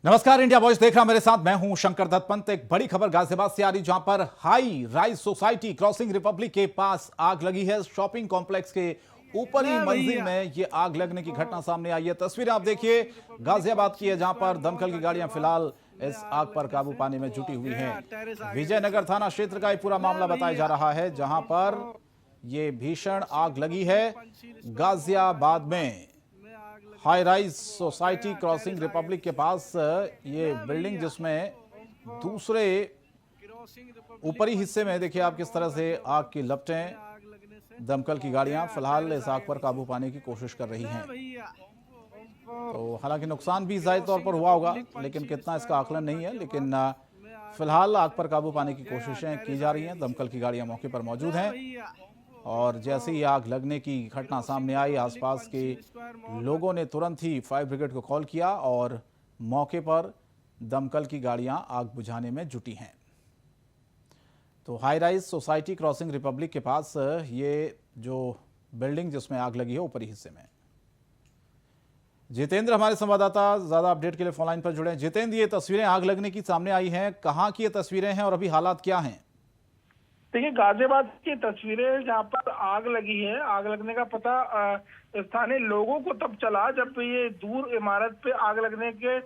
नमस्कार, India voice देख रहा मेरे साथ मैं हूं शंकर दत्त पंत। एक बड़ी खबर गाजियाबाद से आ रही, जहां पर high rise society crossing Republic के पास आग लगी है। शॉपिंग कॉम्प्लेक्स के ऊपरी मंजिल में ये आग लगने की घटना सामने आई है। तस्वीरें आप देखिए, गाजियाबाद की है, जहां पर दमकल की गाड़ियां फिलहाल इस आग पर काबू पाने में जुटी हुई हैं। विजयनगर थाना क्षेत्र का ये पूरा मामला बताया जा रहा है, जहां पर ये भीषण आग लगी है। गाजियाबाद में high rise society crossing Republic के पास ये बिल्डिंग, जिसमें दूसरे ऊपरी हिस्से में देखिए आप किस तरह से आग की लपटें। दमकल की गाड़ियां फिलहाल इस आग पर काबू पाने की कोशिश कर रही हैं। तो हालांकि नुकसान भी जाहिर तौर पर हुआ होगा, लेकिन कितना इसका आकलन नहीं है। लेकिन फिलहाल आग पर काबू पाने की कोशिशें की जा रही हैं। दमकल की गाड़ियां मौके पर मौजूद हैं और जैसे ही आग लगने की घटना सामने आई, आसपास के लोगों ने तुरंत ही फायर ब्रिगेड को कॉल किया और मौके पर दमकल की गाड़ियां आग बुझाने में जुटी हैं। तो high rise society crossing Republic के पास ये जो बिल्डिंग जिसमें आग लगी है ऊपरी हिस्से में। जितेंद्र हमारे संवाददाता ज्यादा अपडेट के लिए फोन लाइन पर जुड़े हैं। जितेंद्र, ये तस्वीरें आग लगने की सामने आई हैं, कहां की ये तस्वीरें हैं और अभी हालात क्या हैं? देखिए, गाजियाबाद की तस्वीरें जहाँ पर आग लगी है। आग लगने का पता स्थानीय लोगों को तब चला जब ये दूर इमारत पे आग लगने के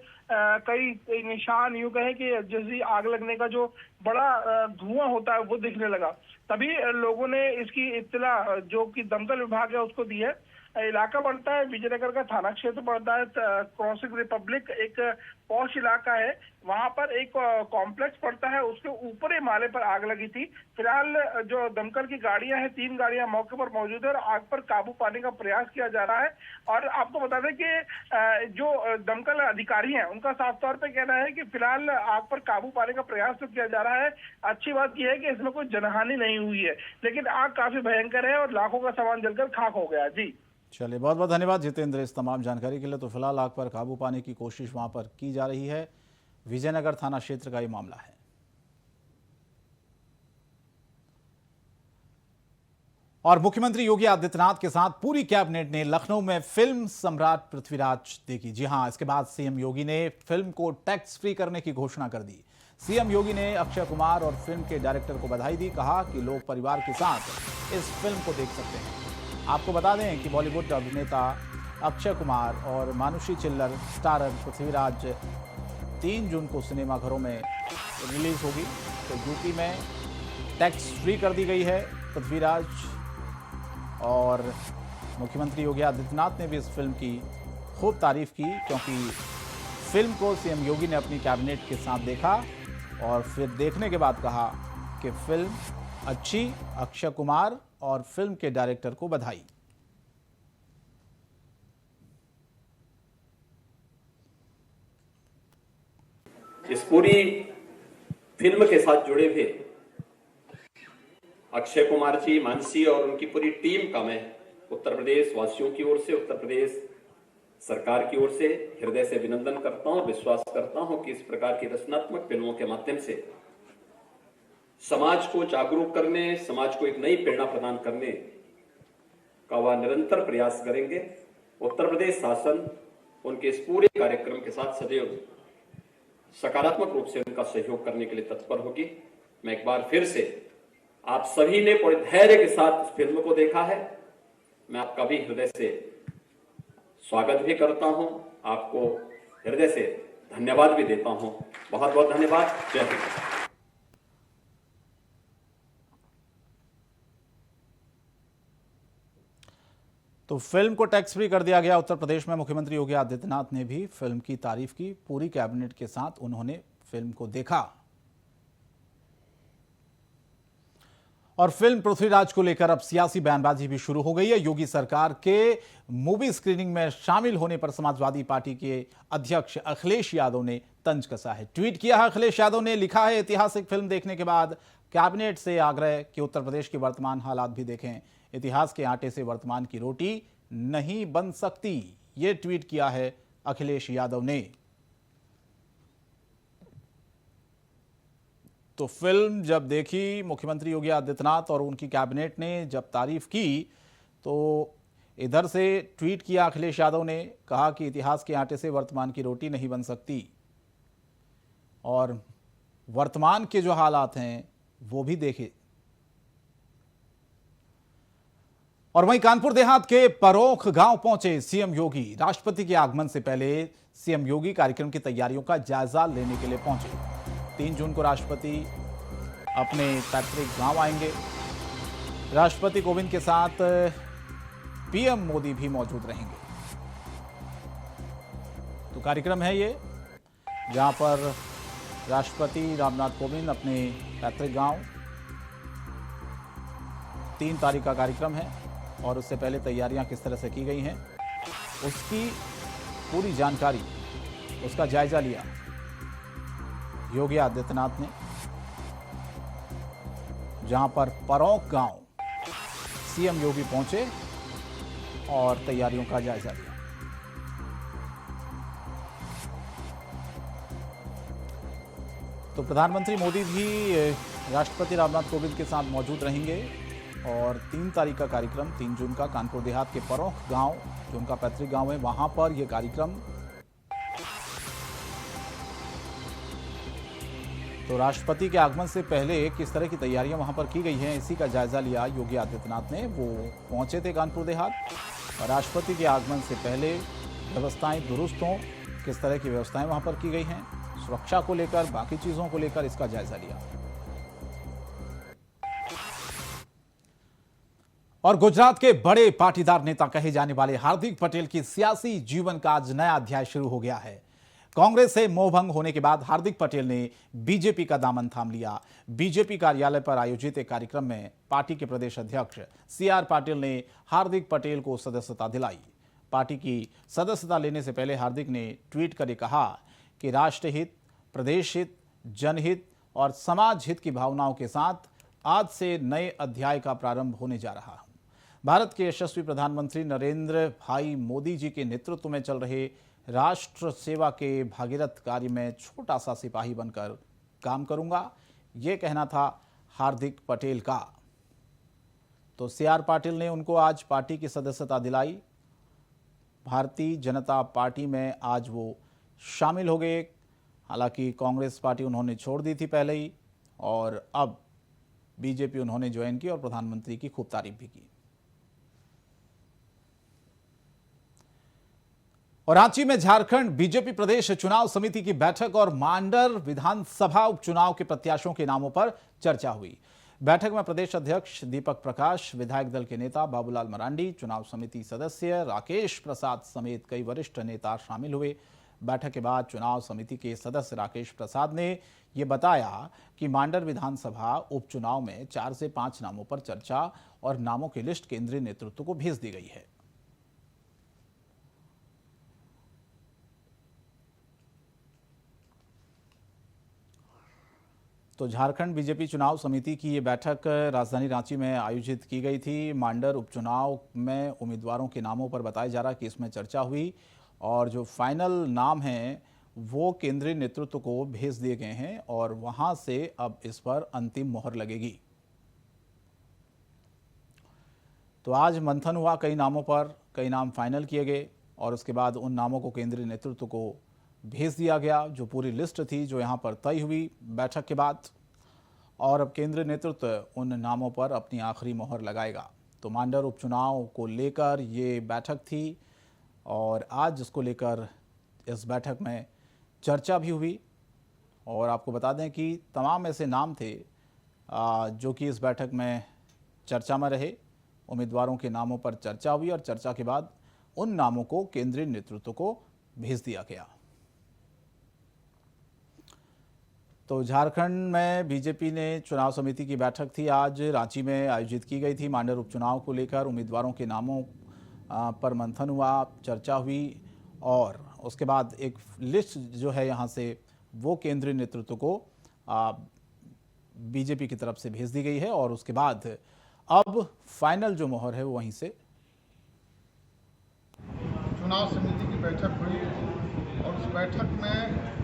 कई निशान, यूं कहें कि जैसे आग लगने का जो बड़ा धुआं होता है वो दिखने लगा। तभी लोगों ने इसकी इत्तला जो कि दमकल विभाग है उसको दी है। इलाका पड़ता है विजयनगर का, थाना क्षेत्र पड़ता है क्रॉसिंग रिपब्लिक, एक पॉश इलाका है। वहां पर एक कॉम्प्लेक्स पड़ता है, उसके ऊपरी माले पर आग लगी थी। फिलहाल जो दमकल की गाड़ियां हैं, 3 गाड़ियां मौके पर मौजूद है और आग पर काबू पाने का प्रयास किया जा रहा है। और आपको बता दें कि जो दमकल अधिकारी हैं उनका साफ तौर पर कहना है कि फिलहाल आग पर काबू पाने का प्रयास तो किया जा रहा है। अच्छी बात यह है कि इसमें कोई जनहानि नहीं हुई है, लेकिन आग काफी भयंकर है और लाखों का सामान जलकर खाक हो गया। जी चलिए, बहुत बहुत धन्यवाद जितेंद्र इस तमाम जानकारी के लिए। तो फिलहाल आग पर काबू पाने की कोशिश वहां पर की जा रही है। विजयनगर थाना क्षेत्र का ये मामला है। और मुख्यमंत्री योगी आदित्यनाथ के साथ पूरी कैबिनेट ने लखनऊ में फिल्म सम्राट पृथ्वीराज देखी। जी हां, इसके बाद सीएम योगी ने फिल्म को टैक्स फ्री करने की घोषणा कर दी। सीएम योगी ने अक्षय कुमार और फिल्म के डायरेक्टर को बधाई दी। कहा कि लोग परिवार के साथ इस फिल्म को देख सकते हैं। आपको बता दें कि बॉलीवुड अभिनेता अक्षय कुमार और मानुषी चिल्लर स्टारर पृथ्वीराज 3 जून को सिनेमाघरों में रिलीज होगी। तो यूपी में टैक्स फ्री कर दी गई है पृथ्वीराज। और मुख्यमंत्री योगी आदित्यनाथ ने भी इस फिल्म की खूब तारीफ की, क्योंकि फिल्म को सीएम योगी ने अपनी कैबिनेट के साथ देखा और फिर देखने के बाद कहा कि फिल्म अच्छी। अक्षय कुमार और फिल्म के डायरेक्टर को बधाई। इस पूरी फिल्म के साथ जुड़े हुए अक्षय कुमार जी, मानसी और उनकी पूरी टीम का मैं उत्तर प्रदेश वासियों की ओर से, उत्तर प्रदेश सरकार की ओर से हृदय से अभिनंदन करता हूं और विश्वास करता हूं कि इस प्रकार की रचनात्मक फिल्मों के माध्यम से समाज को जागरूक करने, समाज को एक नई प्रेरणा प्रदान करने का वह निरंतर प्रयास करेंगे। उत्तर प्रदेश शासन उनके इस पूरे कार्यक्रम के साथ सदैव सकारात्मक रूप से उनका सहयोग करने के लिए तत्पर होगी। मैं एक बार फिर से, आप सभी ने बड़े धैर्य के साथ इस फिल्म को देखा है, मैं आपका भी हृदय से स्वागत भी करता हूं, आपको हृदय से धन्यवाद भी देता हूं। बहुत बहुत धन्यवाद। जय हिंद। तो फिल्म को टैक्स फ्री कर दिया गया उत्तर प्रदेश में। मुख्यमंत्री योगी आदित्यनाथ ने भी फिल्म की तारीफ की। पूरी कैबिनेट के साथ उन्होंने फिल्म को देखा और फिल्म पृथ्वीराज को लेकर अब सियासी बयानबाजी भी शुरू हो गई है। योगी सरकार के मूवी स्क्रीनिंग में शामिल होने पर समाजवादी पार्टी के अध्यक्ष अखिलेश यादव ने तंज कसा है। ट्वीट किया है अखिलेश यादव ने, लिखा है, ऐतिहासिक फिल्म देखने के बाद कैबिनेट से आग्रह कि उत्तर प्रदेश के वर्तमान हालात भी देखें। इतिहास के आटे से वर्तमान की रोटी नहीं बन सकती। ये ट्वीट किया है अखिलेश यादव ने। तो फिल्म जब देखी मुख्यमंत्री योगी आदित्यनाथ और उनकी कैबिनेट ने जब तारीफ की, तो इधर से ट्वीट किया अखिलेश यादव ने, कहा कि इतिहास के आटे से वर्तमान की रोटी नहीं बन सकती। और वर्तमान के जो हालात हैं वो भी देखे। और वहीं कानपुर देहात के परोख गांव पहुंचे सीएम योगी। राष्ट्रपति के आगमन से पहले सीएम योगी कार्यक्रम की तैयारियों का जायजा लेने के लिए पहुंचे। 3 जून को राष्ट्रपति अपने पैतृक गांव आएंगे। राष्ट्रपति कोविंद के साथ पीएम मोदी भी मौजूद रहेंगे। तो कार्यक्रम है ये, जहां पर राष्ट्रपति रामनाथ कोविंद अपने पैतृक गांव, 3 तारीख का कार्यक्रम है और उससे पहले तैयारियां किस तरह से की गई हैं उसकी पूरी जानकारी, उसका जायजा लिया योगी आदित्यनाथ ने, जहां पर परोख गांव सीएम योगी पहुंचे और तैयारियों का जायजा लिया। तो प्रधानमंत्री मोदी भी राष्ट्रपति रामनाथ कोविंद के साथ मौजूद रहेंगे और 3 तारीख का कार्यक्रम, 3 जून का कानपुर देहात के परोख गांव, जो उनका पैतृक गांव है, वहां पर यह कार्यक्रम। तो राष्ट्रपति के आगमन से पहले किस तरह की तैयारियां वहां पर की गई हैं, इसी का जायजा लिया योगी आदित्यनाथ ने। वो पहुंचे थे कानपुर देहात और राष्ट्रपति के आगमन से पहले व्यवस्थाएं दुरुस्त हों, किस तरह की व्यवस्थाएं वहां पर की गई हैं, सुरक्षा को लेकर, बाकी चीजों को लेकर इसका जायजा लिया। और गुजरात के बड़े पाटीदार नेता कहे जाने वाले हार्दिक पटेल की सियासी जीवन का आज नया अध्याय शुरू हो गया है। कांग्रेस से मोहभंग होने के बाद हार्दिक पटेल ने बीजेपी का दामन थाम लिया। बीजेपी कार्यालय पर आयोजित एक कार्यक्रम में पार्टी के प्रदेश अध्यक्ष सीआर पाटिल ने हार्दिक पटेल को सदस्यता दिलाई। पार्टी की सदस्यता लेने से पहले हार्दिक ने ट्वीट कर कहा कि राष्ट्रहित, प्रदेश हित, जनहित और समाज हित की भावनाओं के साथ आज से नए अध्याय का प्रारंभ होने जा रहा है। भारत के यशस्वी प्रधानमंत्री नरेंद्र भाई मोदी जी के नेतृत्व में चल रहे राष्ट्र सेवा के भागीरथ कार्य में छोटा सा सिपाही बनकर काम करूंगा, ये कहना था हार्दिक पटेल का। तो सीआर पाटिल ने उनको आज पार्टी की सदस्यता दिलाई। भारतीय जनता पार्टी में आज वो शामिल हो गए। हालांकि कांग्रेस पार्टी उन्होंने छोड़ दी थी पहले ही और अब बीजेपी उन्होंने ज्वाइन की और प्रधानमंत्री की खूब तारीफ भी की। और रांची में झारखंड बीजेपी प्रदेश चुनाव समिति की बैठक और मांडर विधानसभा उपचुनाव के प्रत्याशियों के नामों पर चर्चा हुई। बैठक में प्रदेश अध्यक्ष दीपक प्रकाश, विधायक दल के नेता बाबूलाल मरांडी, चुनाव समिति सदस्य राकेश प्रसाद समेत कई वरिष्ठ नेता शामिल हुए। बैठक के बाद चुनाव समिति के सदस्य राकेश प्रसाद ने यह बताया कि मांडर विधानसभा उपचुनाव में 4 से 5 नामों पर चर्चा और नामों की लिस्ट केंद्रीय नेतृत्व को भेज दी गई है। तो झारखंड बीजेपी चुनाव समिति की ये बैठक राजधानी रांची में आयोजित की गई थी। मांडर उपचुनाव में उम्मीदवारों के नामों पर बताया जा रहा कि इसमें चर्चा हुई और जो फाइनल नाम हैं वो केंद्रीय नेतृत्व को भेज दिए गए हैं और वहां से अब इस पर अंतिम मोहर लगेगी। तो आज मंथन हुआ कई नामों पर, कई नाम फाइनल किए गए और उसके बाद उन नामों को केंद्रीय नेतृत्व को भेज दिया गया, जो पूरी लिस्ट थी जो यहाँ पर तय हुई बैठक के बाद। और अब केंद्रीय नेतृत्व उन नामों पर अपनी आखिरी मोहर लगाएगा। तो मांडर उपचुनाव को लेकर ये बैठक थी और आज इसको लेकर इस बैठक में चर्चा भी हुई। और आपको बता दें कि तमाम ऐसे नाम थे जो कि इस बैठक में चर्चा में रहे। उम्मीदवारों के नामों पर चर्चा हुई और चर्चा के बाद उन नामों को केंद्रीय नेतृत्व को भेज दिया गया। तो झारखंड में बीजेपी ने चुनाव समिति की बैठक थी आज रांची में आयोजित की गई थी। मांडर उपचुनाव को लेकर उम्मीदवारों के नामों पर मंथन हुआ, चर्चा हुई और उसके बाद एक लिस्ट जो है यहाँ से वो केंद्रीय नेतृत्व को बीजेपी की तरफ से भेज दी गई है और उसके बाद अब फाइनल जो मोहर है वो वहीं से। चुनाव समिति की बैठक हुई और उस बैठक में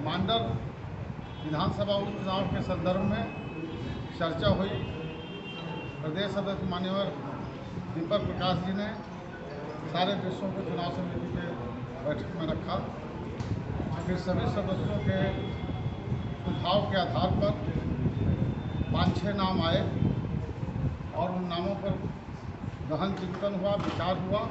मांडर विधानसभा उपचुनाव के संदर्भ में चर्चा हुई। प्रदेश अध्यक्ष माननीय दीपक प्रकाश जी ने सारे विषयों को चुनाव समिति के बैठक में रखा। फिर सभी सदस्यों के सुझाव के आधार पर 5-6 नाम आए और उन नामों पर गहन चिंतन हुआ, विचार हुआ।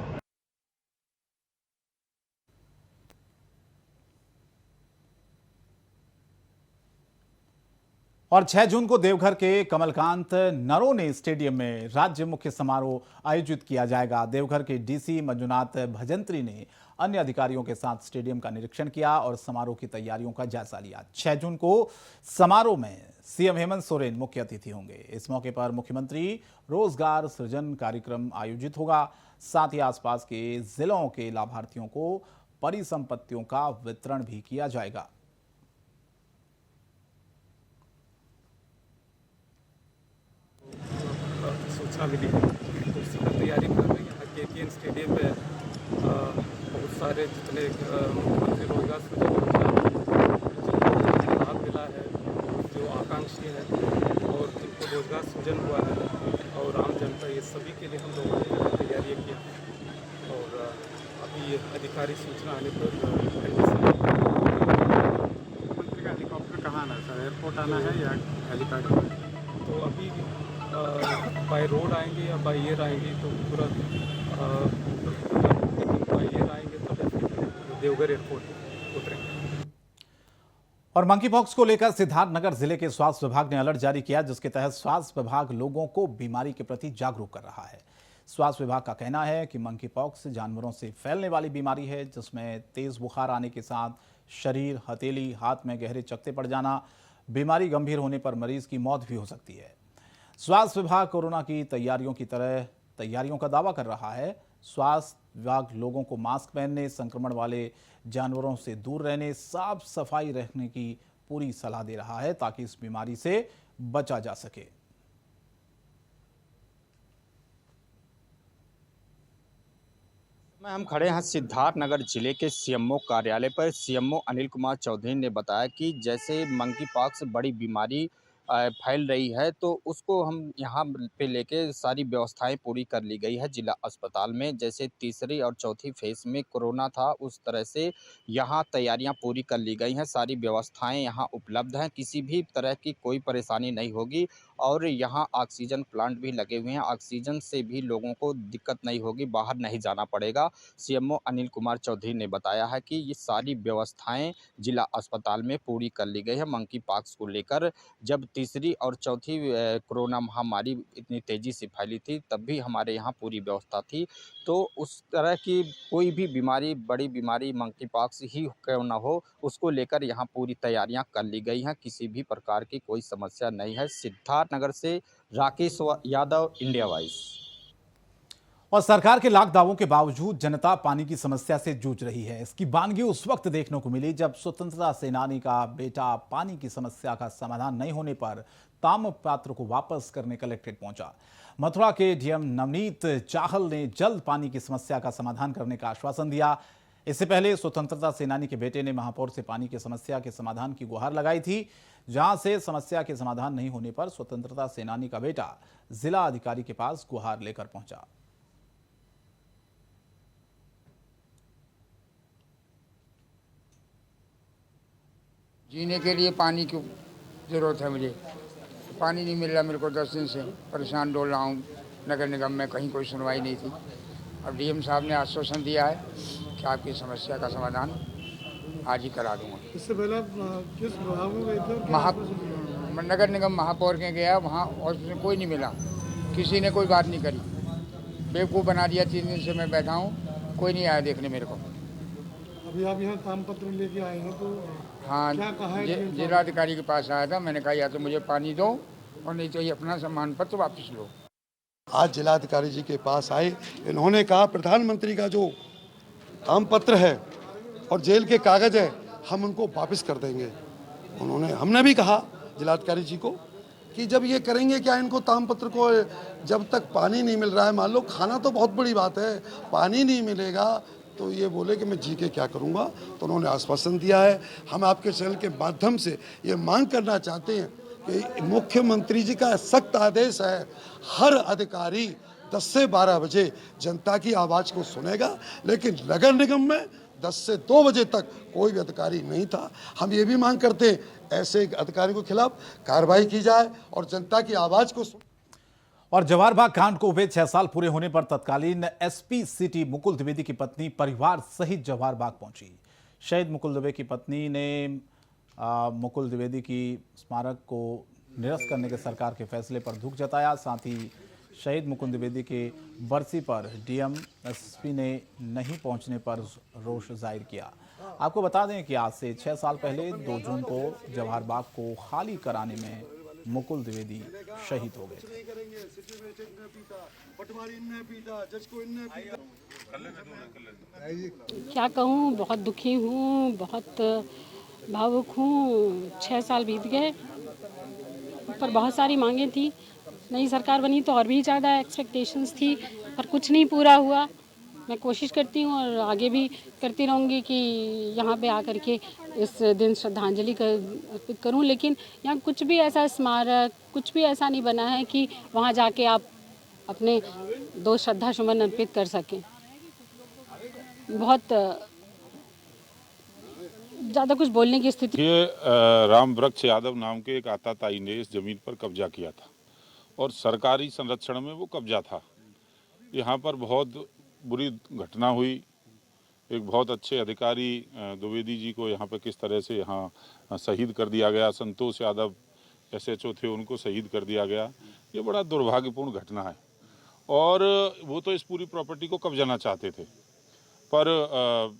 और 6 जून को देवघर के कमलकांत नरोने स्टेडियम में राज्य मुख्य समारोह आयोजित किया जाएगा। देवघर के डीसी मंजुनाथ भजंत्री ने अन्य अधिकारियों के साथ स्टेडियम का निरीक्षण किया और समारोह की तैयारियों का जायजा लिया। 6 जून को समारोह में सीएम हेमंत सोरेन मुख्य अतिथि होंगे। इस मौके पर मुख्यमंत्री रोजगार सृजन कार्यक्रम आयोजित होगा। साथ ही आसपास के जिलों के लाभार्थियों को परिसंपत्तियों का वितरण भी किया जाएगा। सूचना मिली है तो उसी का तैयारी कर रहे हैं। यहाँ KKN स्टेडियम में बहुत सारे जितने मुख्यमंत्री रोजगार सृजन योजना जिनको लाभ मिला है, जो आकांक्षी है और जिनको रोजगार सृजन हुआ है और आम जनता, ये सभी के लिए हम लोगों ने तैयारियाँ की हैं। और अभी अधिकारी सूचना आने पर मुख्यमंत्री का हेलीकॉप्टर कहाँ आना है सर? एयरपोर्ट आना है या हेलीपैड? तो अभी बाय रोड आएंगे या बाय एयर आएंगे तो पूरा बाय एयर आएंगे तो देवघर एयरपोर्ट उतरेंगे। और मंकी पॉक्स को लेकर सिद्धार्थनगर जिले के स्वास्थ्य विभाग ने अलर्ट जारी किया, जिसके तहत स्वास्थ्य विभाग लोगों को बीमारी के प्रति जागरूक कर रहा है। स्वास्थ्य विभाग का कहना है कि मंकी पॉक्स जानवरों से फैलने वाली बीमारी है, जिसमें तेज बुखार आने के साथ शरीर, हथेली, हाथ में गहरे चकत्ते पड़ जाना, बीमारी गंभीर होने पर मरीज की मौत भी हो सकती है। स्वास्थ्य विभाग कोरोना की तैयारियों का दावा कर रहा है। स्वास्थ्य विभाग लोगों को मास्क पहनने, संक्रमण वाले जानवरों से दूर रहने, साफ सफाई रखने की पूरी सलाह दे रहा है ताकि इस बीमारी से बचा जा सके। हम खड़े हैं सिद्धार्थनगर जिले के सीएमओ कार्यालय पर। सीएमओ अनिल कुमार चौधरी ने बताया कि जैसे मंकी पॉक्स बड़ी बीमारी फैल रही है तो उसको हम यहाँ पे लेके सारी व्यवस्थाएं पूरी कर ली गई है जिला अस्पताल में। जैसे तीसरी और चौथी फेज में कोरोना था, उस तरह से यहाँ तैयारियां पूरी कर ली गई हैं। सारी व्यवस्थाएं यहाँ उपलब्ध हैं, किसी भी तरह की कोई परेशानी नहीं होगी। और यहाँ ऑक्सीजन प्लांट भी लगे हुए हैं, ऑक्सीजन से भी लोगों को दिक्कत नहीं होगी, बाहर नहीं जाना पड़ेगा। सीएमओ अनिल कुमार चौधरी ने बताया है कि ये सारी व्यवस्थाएं जिला अस्पताल में पूरी कर ली गई है मंकी पॉक्स को लेकर। जब तीसरी और चौथी कोरोना महामारी इतनी तेज़ी से फैली थी तब भी हमारे यहाँ पूरी व्यवस्था थी। तो उस तरह की कोई भी बीमारी, बड़ी बीमारी मंकी पॉक्स ही क्यों ना हो, उसको लेकर यहाँ पूरी तैयारियां कर ली गई हैं। किसी भी प्रकार की कोई समस्या नहीं है। सिद्धार्थनगर से राकेश यादव, इंडिया वॉइस। और सरकार के लाख दावों के बावजूद जनता पानी की समस्या से जूझ रही है। इसकी वानगी उस वक्त देखने को मिली जब स्वतंत्रता सेनानी का बेटा पानी की समस्या का समाधान नहीं होने पर ताम्रपात्र को वापस करने कलेक्ट्रेट पहुंचा। मथुरा के डीएम नवनीत चाहल ने जल्द पानी की समस्या का समाधान करने का आश्वासन दिया। इससे पहले स्वतंत्रता सेनानी के बेटे ने महापौर से पानी की समस्या के समाधान की गुहार लगाई थी, जहां से समस्या के समाधान नहीं होने पर स्वतंत्रता सेनानी का बेटा जिला अधिकारी के पास गुहार लेकर पहुंचा। जीने के लिए पानी की ज़रूरत है मुझे। पानी नहीं मिल रहा मेरे को, 10 दिन से परेशान डोल रहा हूँ। नगर निगम में कहीं कोई सुनवाई नहीं थी। अब डीएम साहब ने आश्वासन दिया है कि आपकी समस्या का समाधान आज ही करा दूंगा। इससे पहले किस विभाग में गए थे? नगर निगम महापौर के गया, वहाँ और उसमें कोई नहीं मिला, किसी ने कोई बात नहीं करी। बेवकूफ़ बना दिया। 3 दिन से मैं बैठा हूँ, कोई नहीं आया देखने मेरे को। अभी आप यहाँ तामपत्र लेके आए हैं तो हाँ, क्या कहा है? जिलाधिकारी के पास आया था, मैंने कहा या तो मुझे पानी दो और नहीं तो ये अपना सम्मान पत्र वापस लो। आज जिलाधिकारी जी के पास आए, इन्होंने कहा प्रधानमंत्री का जो तामपत्र है और जेल के कागज है हम उनको वापस कर देंगे। हमने भी कहा जिलाधिकारी जी को कि जब ये करेंगे क्या, इनको तामपत्र को जब तक पानी नहीं मिल रहा है, मान लो खाना तो बहुत बड़ी बात है, पानी नहीं मिलेगा तो ये बोले कि मैं जी के क्या करूँगा। तो उन्होंने आश्वासन दिया है। हम आपके चैनल के माध्यम से ये मांग करना चाहते हैं कि मुख्यमंत्री जी का सख्त आदेश है, हर अधिकारी 10 से 12 बजे जनता की आवाज़ को सुनेगा, लेकिन नगर निगम में 10 से 2 बजे तक कोई भी अधिकारी नहीं था। हम ये भी मांग करते हैं ऐसे अधिकारी के खिलाफ कार्रवाई की जाए और जनता की आवाज को। और जवाहर बाग कांड को हुए 6 साल पूरे होने पर तत्कालीन एसपी सिटी मुकुल द्विवेदी की पत्नी परिवार सहित जवाहर बाग पहुंची। शहीद मुकुल दुबे की पत्नी ने मुकुल द्विवेदी की स्मारक को निरस्त करने के सरकार के फैसले पर दुख जताया। साथ ही शहीद मुकुल द्विवेदी के बरसी पर डीएम एसपी ने नहीं पहुंचने पर रोष जाहिर किया। आपको बता दें कि आज से 6 साल पहले 2 जून को जवाहर बाग को खाली कराने में मुकुल द्विवेदी शहीद हो गए थे। क्या कहूँ, बहुत दुखी हूँ, बहुत भावुक हूँ। 6 साल बीत गए, पर बहुत सारी मांगें थी। नई सरकार बनी तो और भी ज़्यादा एक्सपेक्टेशंस थी, पर कुछ नहीं पूरा हुआ। मैं कोशिश करती हूँ और आगे भी करती रहूँगी कि यहाँ पे आकर के इस दिन श्रद्धांजलि अर्पित करूँ, लेकिन यहाँ कुछ भी ऐसा स्मारक, कुछ भी ऐसा नहीं बना है कि वहाँ जाके आप अपने 2 श्रद्धा सुमन अर्पित कर सकें। बहुत ज़्यादा कुछ बोलने की स्थिति। ये राम वृक्ष यादव नाम के एक आताताई ने इस जमीन पर कब्जा किया था और सरकारी संरक्षण में वो कब्जा था। यहाँ पर बहुत बुरी घटना हुई। एक बहुत अच्छे अधिकारी द्विवेदी जी को यहाँ पर किस तरह से यहाँ शहीद कर दिया गया। संतोष यादव SHO थे, उनको शहीद कर दिया गया। ये बड़ा दुर्भाग्यपूर्ण घटना है और वो तो इस पूरी प्रॉपर्टी को कब्जाना चाहते थे, पर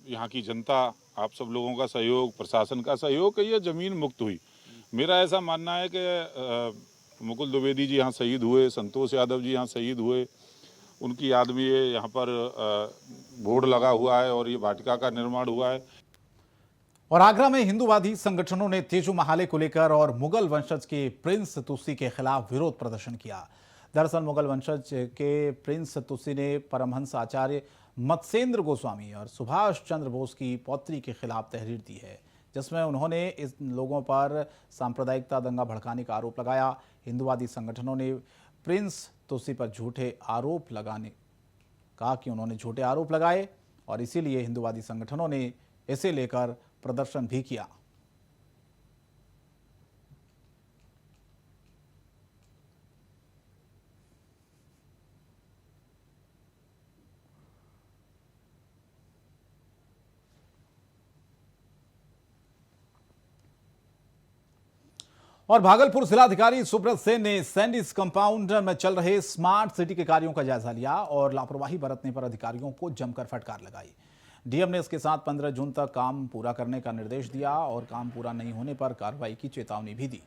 यहाँ की जनता, आप सब लोगों का सहयोग, प्रशासन का सहयोग कि ये ज़मीन मुक्त हुई। मेरा ऐसा मानना है कि मुकुल द्विवेदी जी यहाँ शहीद हुए, संतोष यादव जी यहाँ शहीद हुए, उनकी याद में ये यहाँ पर बोर्ड लगा हुआ है और ये वाटिका का निर्माण हुआ है। और आगरा में हिंदूवादी संगठनों ने तेजू महाले को लेकर और मुगल वंशज के प्रिंस तुसी के खिलाफ विरोध प्रदर्शन किया। दरअसल मुगल वंशज के प्रिंस तुसी ने परमहंस आचार्य मत्स्येंद्र गोस्वामी और सुभाष चंद्र बोस की पौत्री के खिलाफ तहरीर दी है, जिसमें उन्होंने इस लोगों पर सांप्रदायिकता दंगा भड़काने का आरोप लगाया। हिंदूवादी संगठनों ने प्रिंस तुसी पर झूठे आरोप लगाने कहा कि उन्होंने झूठे आरोप लगाए और इसीलिए हिंदूवादी संगठनों ने इसे लेकर प्रदर्शन भी किया। और भागलपुर जिलाधिकारी सुब्रत सेन ने सैंडीज कंपाउंड में चल रहे स्मार्ट सिटी के कार्यों का जायजा लिया और लापरवाही बरतने पर अधिकारियों को जमकर फटकार लगाई। डीएम ने इसके साथ 15 जून तक काम पूरा करने का निर्देश दिया और काम पूरा नहीं होने पर कार्रवाई की चेतावनी भी दी।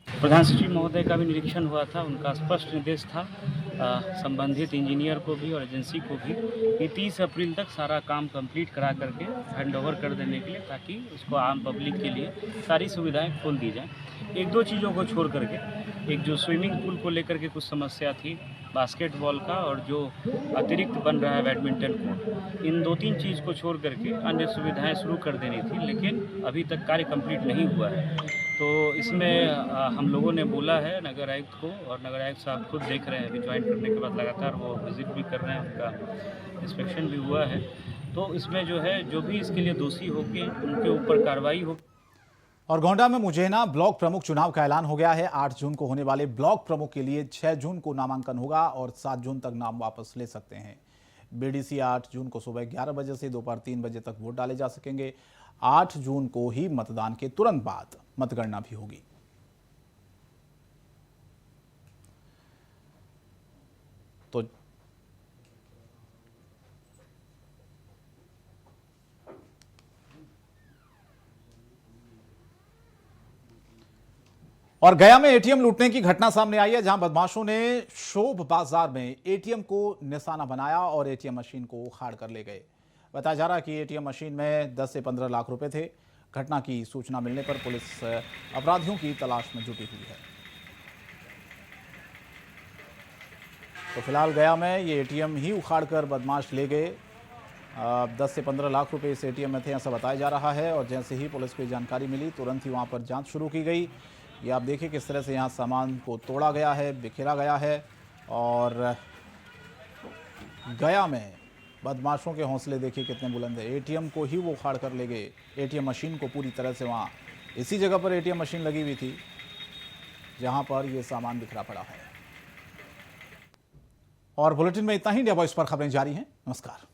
प्रधान सचिव महोदय का भी निरीक्षण हुआ था। उनका स्पष्ट निर्देश था संबंधित इंजीनियर को भी और एजेंसी को भी कि 30 अप्रैल तक सारा काम कंप्लीट करा करके हैंडओवर कर देने के लिए, ताकि उसको आम पब्लिक के लिए सारी सुविधाएं खोल दी जाएं। 1-2 चीज़ों को छोड़ करके, एक जो स्विमिंग पूल को लेकर के कुछ समस्या थी, बास्केटबॉल का, और जो अतिरिक्त बन रहा है बैडमिंटन कोर्ट, इन 2-3 चीज़ को छोड़ करके अन्य सुविधाएं शुरू कर देनी थी, लेकिन अभी तक कार्य कंप्लीट नहीं हुआ है। तो इसमें हम लोगों ने बोला है नगर आयुक्त को, और नगर आयुक्त साहब खुद देख रहे हैं, अभी ज्वाइन करने के बाद लगातार वो विजिट भी कर रहे हैं, उनका इंस्पेक्शन भी हुआ है। तो इसमें जो है, जो भी इसके लिए दोषी होंगे उनके ऊपर कार्रवाई होगी। और गोंडा में मुजैना ब्लॉक प्रमुख चुनाव का ऐलान हो गया है। 8 जून को होने वाले ब्लॉक प्रमुख के लिए 6 जून को नामांकन होगा और 7 जून तक नाम वापस ले सकते हैं। बीडीसी 8 जून को सुबह 11 बजे से दोपहर 3 बजे तक वोट डाले जा सकेंगे। 8 जून को ही मतदान के तुरंत बाद मतगणना भी होगी। तो और गया में एटीएम लूटने की घटना सामने आई है, जहां बदमाशों ने शोभ बाजार में एटीएम को निशाना बनाया और एटीएम मशीन को उखाड़ कर ले गए। बताया जा रहा है कि एटीएम मशीन में 10 से 15 लाख रुपए थे। घटना की सूचना मिलने पर पुलिस अपराधियों की तलाश में जुटी हुई है। तो फिलहाल गया में ये एटीएम ही उखाड़ कर बदमाश ले गए 10 से 15 लाख रुपए इस एटीएम में थे, ऐसा बताया जा रहा है। और जैसे ही पुलिस को जानकारी मिली तुरंत ही वहां पर जांच शुरू की गई। ये आप देखिए किस तरह से यहाँ सामान को तोड़ा गया है, बिखेरा गया है। और गया में बदमाशों के हौसले देखिए कितने बुलंद है। एटीएम को ही वो उखाड़ कर ले गए, एटीएम मशीन को पूरी तरह से। वहाँ इसी जगह पर एटीएम मशीन लगी हुई थी जहां पर ये सामान बिखरा पड़ा है। और बुलेटिन में इतना ही। इंडिया वॉइस पर खबरें जारी हैं। नमस्कार।